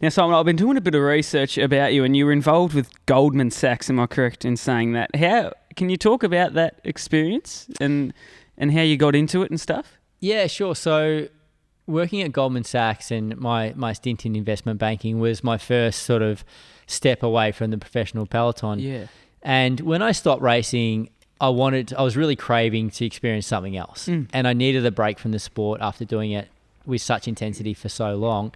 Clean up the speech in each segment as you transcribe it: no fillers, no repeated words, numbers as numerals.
Now, Simon, I've been doing a bit of research about you, and you were involved with Goldman Sachs. Am I correct in saying that? How can you talk about that experience and how you got into it and stuff? Yeah, sure. So working at Goldman Sachs and my stint in investment banking was my first sort of step away from the professional peloton. Yeah. And when I stopped racing, I was really craving to experience something else. And I needed a break from the sport after doing it with such intensity for so long.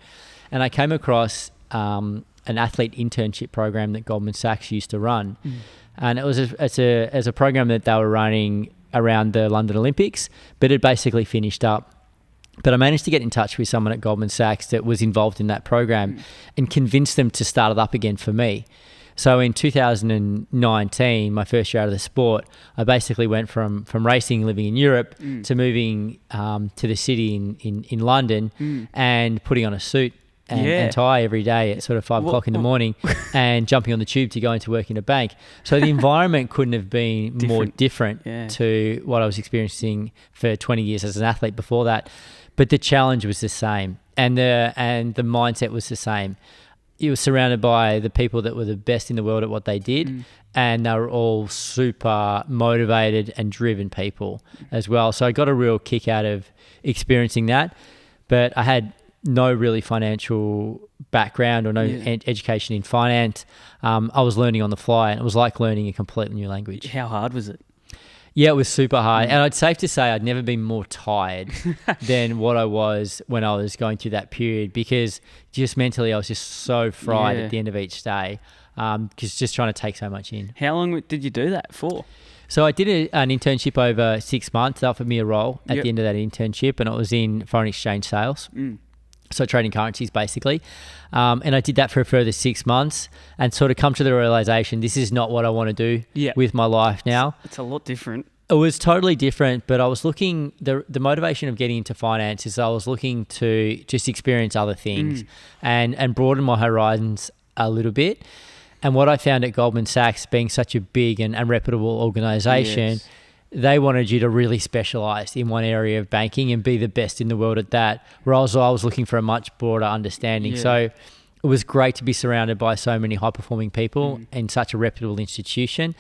And I came across an athlete internship program that Goldman Sachs used to run. And it was a program that they were running around the London Olympics, but it basically finished up. But I managed to get in touch with someone at Goldman Sachs that was involved in that program and convinced them to start it up again for me. So in 2019, my first year out of the sport, I basically went from racing, living in Europe, to moving to the city in London and putting on a suit and tie every day at sort of 5 o'clock in the morning and jumping on the tube to go into work in a bank. So the environment couldn't have been more different to what I was experiencing for 20 years as an athlete before that. But the challenge was the same, and the mindset was the same. It was surrounded by the people that were the best in the world at what they did, and they were all super motivated and driven people as well. So I got a real kick out of experiencing that, but I had no really financial background or no education in finance. I was learning on the fly, and it was like learning a completely new language. How hard was it? Yeah, it was super hard. And it's safe to say I'd never been more tired than what I was when I was going through that period, because just mentally I was just so fried at the end of each day, because just trying to take so much in. How long did you do that for? So I did an internship over 6 months. They offered me a role at the end of that internship, and it was in foreign exchange sales. So trading currencies basically. And I did that for a further 6 months and sort of come to the realization this is not what I want to do with my life now. It's a lot different. It was totally different, but I was looking, the motivation of getting into finance is I was looking to just experience other things and broaden my horizons a little bit. And what I found at Goldman Sachs, being such a big and reputable organization, they wanted you to really specialize in one area of banking and be the best in the world at that, whereas I was looking for a much broader understanding. So it was great to be surrounded by so many high-performing people in such a reputable institution,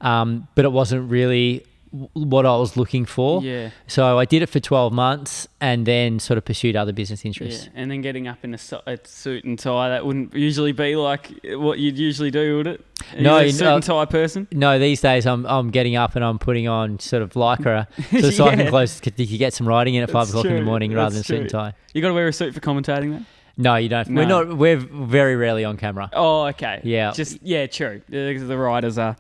but it wasn't really what I was looking for. So I did it for 12 months and then sort of pursued other business interests. And then getting up in a suit and tie, that wouldn't usually be like what you'd usually do, would it? No, a suit and tie person? No, these days I'm getting up and I'm putting on sort of lycra, so cycling clothes, you could get some riding in at 5 o'clock in the morning rather than suit and tie. You got to wear a suit for commentating then? No, you don't. We're very rarely on camera. Oh, okay. Yeah. True. The riders are